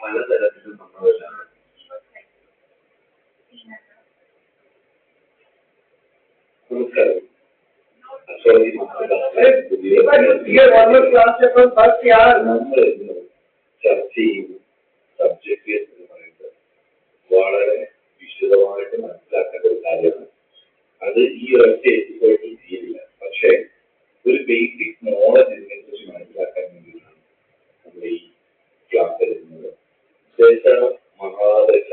പലതരത്തിലും നമ്മളെല്ലാം നമസ്കാരം. നമ്മൾ ചർച്ച ചെയ്യുന്ന സബ്ജക്ട് എന്ന് പറയുന്നത് വളരെ വിശദമായിട്ട് മനസ്സിലാക്കേണ്ട ഒരു കാര്യമാണ്. അത് ഈ ഒരൊറ്റ എപ്പിസോഡിൽ തീരില്ല. പക്ഷേ ഒരു ബേസിക് നോളജ് ഇതിനെക്കുറിച്ച് മനസ്സിലാക്കാൻ വേണ്ടിയിട്ടാണ് നമ്മൾ ഈ ക്ലാസ് എടുക്കുന്നത്. ദശ, മഹാദശ,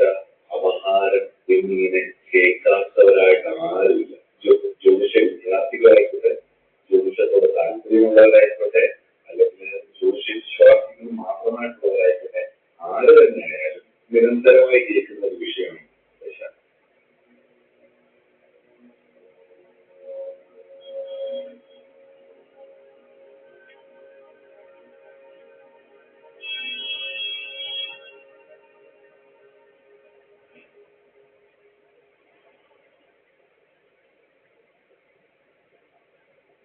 അപഹാരം എന്നിങ്ങനെ കേൾക്കാത്തവരായിട്ട് ആരുമില്ല. ജ്യോതിഷ വിദ്യാർത്ഥികളായിക്കോട്ടെ, ജ്യോതിഷത്തോട് താല്പര്യമുള്ളവരായിക്കോട്ടെ, അല്ലെങ്കിൽ ജ്യോതിഷ വിശ്വാസികൾ മാത്രമായിട്ടുള്ളവരായിക്കോട്ടെ, ആര് തന്നെയായാലും നിരന്തരമായി കേൾക്കുന്ന ഒരു വിഷയമാണ് ദശ.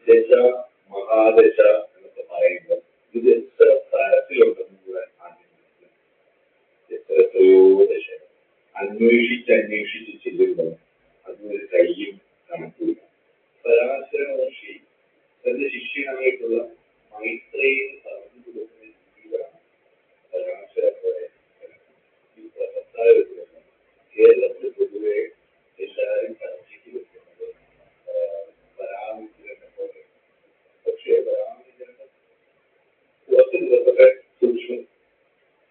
ദശ, മഹാദശ എന്നൊക്കെ പറയുമ്പോൾ ഇത് എത്ര തരത്തിലുണ്ടെന്ന് കൂടെ ആദ്യം മനസ്സിലാക്കുക. എത്രയോ ദശ അന്വേഷിച്ച് ചെല്ലുമ്പോൾ അതിനൊരു കയ്യും കണക്കില്ല. പരാശര മഹർഷി തന്റെ ശിഷ്യനായിട്ടുള്ള മൈത്രേയിന് പറഞ്ഞു കൊടുക്കുന്ന രീതിയിലാണ് പരാശര പോലെ ഈ പ്രസക്തായ കേരളത്തിൽ പൊതുവെ എല്ലാവരും ചർച്ചയ്ക്ക് വെക്കുന്നത് പരാമിത്രനെ പോലെ. പക്ഷേ പരാമിത്രന്റെ കുറച്ച് ദിവസത്തെ സൂക്ഷ്മ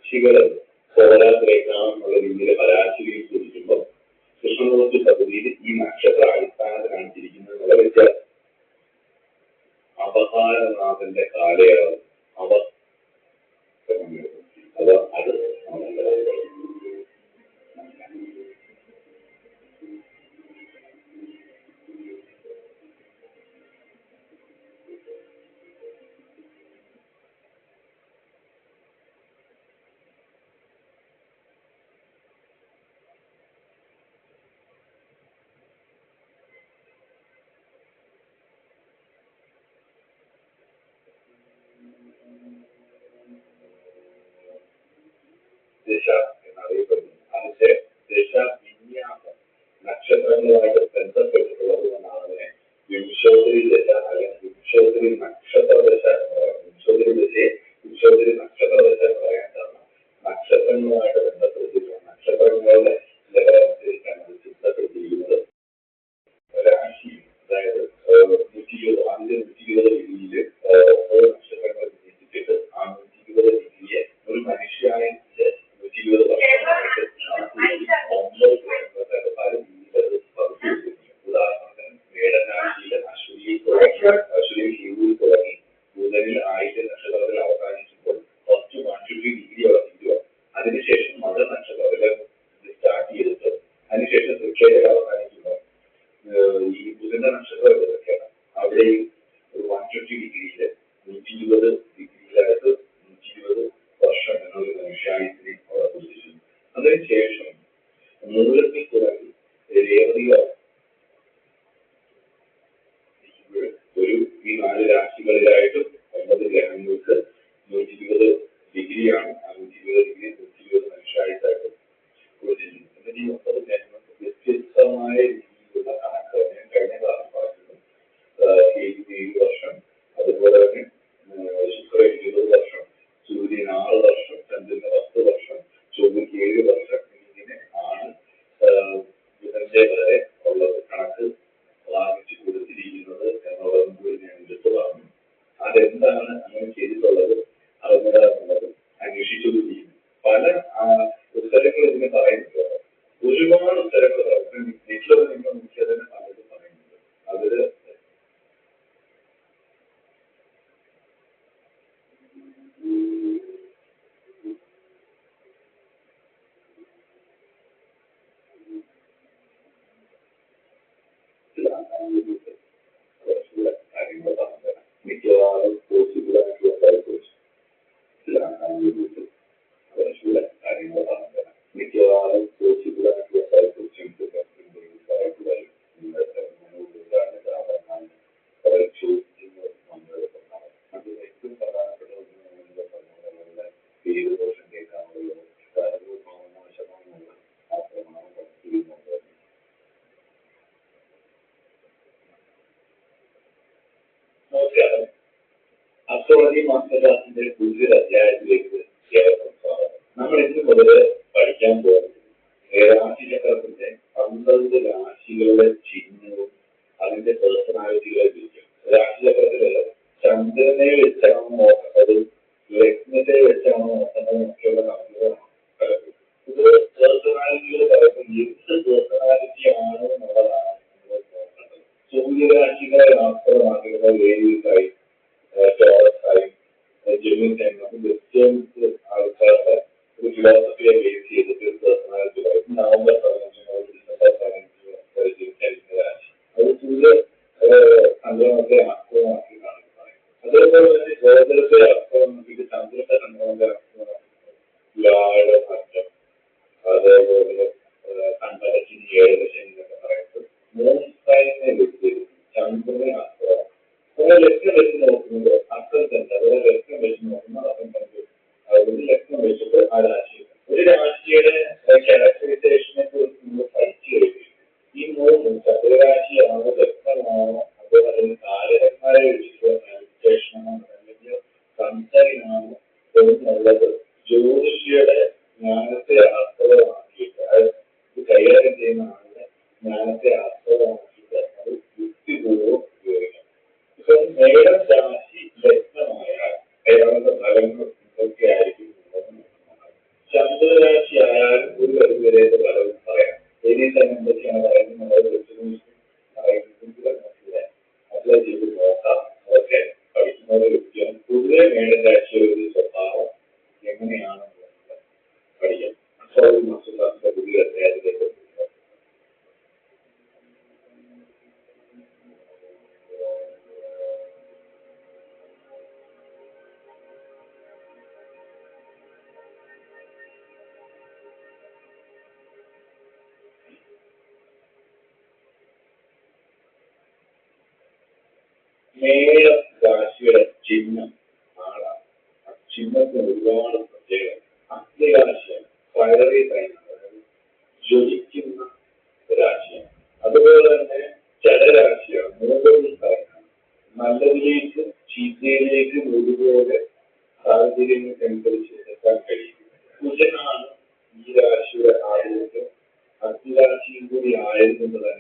ശികള് പോരാത്തിലേക്കാണെന്നുള്ള രീതിയിൽ പരാശരിയിൽ കുറിക്കുമ്പോൾ കൃഷ്ണമൂർത്തി പദ്ധതിയിൽ ഈ നക്ഷത്ര അടിസ്ഥാനത്തിലാണ് തിരിക്കുന്നത് എന്നുള്ള വ്യത്യാസം. അപഹാരനാഥന്റെ കാലയളവ് അത് ദശ എന്നറിയപ്പെടുന്നു. അതിന്റെ ദശ വിന്യാസം നക്ഷത്രങ്ങളുമായിട്ട് ബന്ധപ്പെട്ടിട്ടുള്ളത് കൊണ്ടാണ് അതിനെ വിംശോദരി ദശ അല്ലെങ്കിൽ വിംശോദരി നക്ഷത്ര ദശ എന്ന് പറയുന്നത്. വിംശോദരി ദശയെ വിംശോദരി നക്ഷത്ര ദശ എന്ന് പറയാൻ കാരണം നക്ഷത്രങ്ങളുമായിട്ട് ബന്ധപ്പെടുത്തിയിട്ടുള്ള നക്ഷത്രങ്ങളുടെ ലെവലനുസരിച്ചാണ് അത് ചിട്ടപ്പെടുത്തിയിരിക്കുന്നത്. രാശി, അതായത് 120 അതിന്റെ 120 ഡിഗ്രിയിൽ ഓരോ നക്ഷത്രങ്ങൾ വിഭജിച്ചിട്ട് ആ 120 ഡിഗ്രിയെ ഒരു മനുഷ്യായിട്ട് 120 വർഷമായിട്ട് 9 ഗ്രഹങ്ങളുടെ പല രീതിയിൽ പകുതി വെച്ചിട്ടുണ്ട്. ഉദാഹരണത്തിന് മേടരാശിയിലെ അശ്വതി ഹിന്ദുവിൽ തുടങ്ങി ബുധനിൽ ആയിരം നക്ഷത്രത്തിൽ അവസാനിക്കുമ്പോൾ ഫസ്റ്റ് 150 ഡിഗ്രി അവിടെ തീരുക. അതിനുശേഷം മകര നക്ഷത്രത്തിൽ സ്റ്റാർട്ട് ചെയ്തിട്ട് അതിനുശേഷം തൃക്കേടയിൽ അവസാനിക്കുമ്പോൾ ഈ ബുധന്റെ നക്ഷത്രം ഇതൊക്കെയാണ്. അവിടെയും ഒരു 150 ഡിഗ്രിയിൽ 120 ഡിഗ്രിയിലായിട്ട് 120 വർഷം എന്നൊരു മനുഷ്യായുസിനെ അവിടെ കുറിച്ചിട്ടുണ്ട്. അതിനുശേഷം മൂലത്തിൽ തുടങ്ങി രേവതിയോ ഒരു ഈ 4 രാശികളിലായിട്ടും 9 ഗ്രഹങ്ങൾക്ക് 120 ഡിഗ്രിയാണ്. ആ 120 ഡിഗ്രി 120 മനുഷ്യായുസായിട്ട് കുറിച്ചിട്ടുണ്ട്. എന്നിട്ട് ഈ 9 ഗ്രഹങ്ങൾക്ക് വ്യത്യസ്തമായ രീതിയിലുള്ള കണക്ക് ഞാൻ കഴിഞ്ഞ ക്ലാസ് പറഞ്ഞിരുന്നു. 7 വർഷം, അതുപോലെ തന്നെ ശുക്രൻ 20 വർഷം, സൂര്യൻ 6 വർഷം, ചന്ദ്രന് 10 വർഷം, ചൊവ്വയ്ക്ക് 7 വർഷം, ഇങ്ങനെ ആണ് ബുധന്റെ വരെ ഉള്ളത് കണക്ക് വാങ്ങിച്ചു കൊടുത്തിരിക്കുന്നത് എന്നുള്ളതും കൂടി ഞാൻ എടുത്തു പറഞ്ഞു. അതെന്താണ് അങ്ങനെ ചെയ്തിട്ടുള്ളത് അറിഞ്ഞത് അന്വേഷിച്ചുകൊണ്ടിരിക്കുന്നു. പല ഉത്തരങ്ങൾ ഇതിന് പറയുന്നുണ്ട്. ഒരുപാട് ഉത്തരങ്ങൾ നെറ്റിലൊക്കെ നിങ്ങൾ നോക്കിയതിന് പലതും പറയുന്നുണ്ട്. അതില് ആസ്ട്രോണമി മാസ്റ്റർ ക്ലാസിന്റെ പുതിയൊരു അധ്യായത്തിലേക്ക് ഏവർക്കും സ്വാഗതം. നമ്മൾ ഇന്ന് മുതൽ പഠിക്കാൻ പോകുന്നത് രാശിചക്രത്തിന്റെ 12 രാശികളുടെ ചിഹ്നവും അതിന്റെ പേഴ്സണാലിറ്റികളെ കുറിച്ചും. രാശിചക്രത്തില് ചന്ദ്രനെ വെച്ചാണോ നോക്കേണ്ടത്, ലഗ്നത്തെ വെച്ചാണോ നോക്കേണ്ടത് ഒക്കെയുള്ള കണക്കുകളാണ് പലപ്പോഴും. ഇത് പേഴ്സണാലിറ്റികൾ പലപ്പോഴും എന്ത് പേഴ്സണാലിറ്റി ആണ് എന്നുള്ളതാണ് നമ്മൾ നോക്കേണ്ടത്. സൂര്യരാശികളെ ആസ്പദമാക്കുന്ന വേരിയസായി ടോറസായും ജെമിനിസായും നമുക്ക് ക്രിസ്ത്യൻസ് ആൾക്കാരുടെ ഒരു ഫിലോസഫിയെ ബേസ് ചെയ്തിട്ട് ഒരു പേഴ്സണാലിറ്റി പറയും. നവംബർ 15 ഡിസംബർ 15 ജനിക്കുന്ന രാശി അത് സൂര്യ സംക്രമണത്തെ ആസ്പദമാക്കി കാണുന്നതാണ്. അതേപോലെ തന്നെ ഗോചരത്തെ ആസ്പദമാക്കിയിട്ട് ചന്ദ്രന്റെ സംക്രമണത്തെ ആസ്പദമാക്കുന്നത് വ്യാഴമാറ്റം, അതേപോലെ കണ്ടകശിനി, ഏഴരശനി എന്നൊക്കെ പറയുന്നത് മൂന്ന് സൈനിനെ വെച്ച് ചന്ദ്രനെ ആസ്പദമാക്കി. അതുപോലെ ലക്ഷ്യം വെച്ച് നോക്കുന്നത് അസെൻഡന്റ്, അതുപോലെ ലക്ഷ്യം വെച്ച് നോക്കുന്ന അസെൻഡന്റ്, അതുകൊണ്ട് ലക്ഷ്യം വെച്ചിട്ട് ആ രാശി ഒരു രാശിയുടെ ക്യാരക്ടറൈസേഷനെ കുറിച്ച് നമ്മൾ പഠിച്ചു കഴിഞ്ഞു. ഈ മൂന്ന് ചതുരരാശിയാണോ ലഗ്നമാണോ അതോ അതിന് കാരകന്മാരെ വെച്ചിട്ടുള്ള മാനിഫെസ്റ്റേഷനാണോ അല്ലെങ്കിൽ കൺസൈനാണോ എന്നുള്ളത് ജ്യോതിഷിയുടെ ജ്ഞാനത്തെ ആസ്പദമാക്കിയിട്ട് ഇത് കൈകാര്യം ചെയ്യുന്ന ആളുടെ ജ്ഞാനത്തെ ആസ്പദമാക്കിയിട്ട് അത് യുക്തിപൂർവ്വം ഉപയോഗിക്കണം. ഇപ്പം മേടം രാശി ലഗ്നമായാൽ ഏതാണ്ട് ഫലങ്ങൾ എന്തൊക്കെ ആയിരിക്കും എന്നുള്ളത് ചന്ദ്രരാശി ആയാലും ഒരു പരിധിവരെ ഫലവും പറയാം. ഏകദേശം എന്തൊക്കെയാണ് പറയുന്നത് അപ്ലൈ ചെയ്ത് നോക്കാം. അതൊക്കെ പഠിക്കുന്നവരെ ലഭിക്കാൻ പൊതുവെ മേടം രാശിയുടെ ഒരു സ്വഭാവം എങ്ങനെയാണെന്നുള്ളത് പഠിക്കാം. അസ്ട്രോളജി മാസ്റ്റർ ക്ലാസിന്റെ പുതിയ അധ്യായത്തിലേക്ക് മേട രാശിയുടെ ചിഹ്നം ആളാണ്. ആ ചിഹ്നത്തിന് ഒരുപാട് പ്രത്യേകത. അഗ്നിരാശിയാണ്, ഫയറി സൈനാണ്, അതായത് ജ്വലിക്കുന്ന രാശിയാണ്. അതുപോലെ തന്നെ ജലരാശിയാണ്, മൂന്ന് സൈനാണ്. നല്ലതിലേക്ക് ചീത്തയിലേക്ക് ഒരുപോലെ സാഹചര്യങ്ങൾക്കനുസരിച്ച് എത്താൻ കഴിയും. കുജനാണ് ഈ രാശിയുടെ ആരോഗ്യം. അഗ്നിരാശിയും കൂടി ആയതുകൊണ്ട് തന്നെ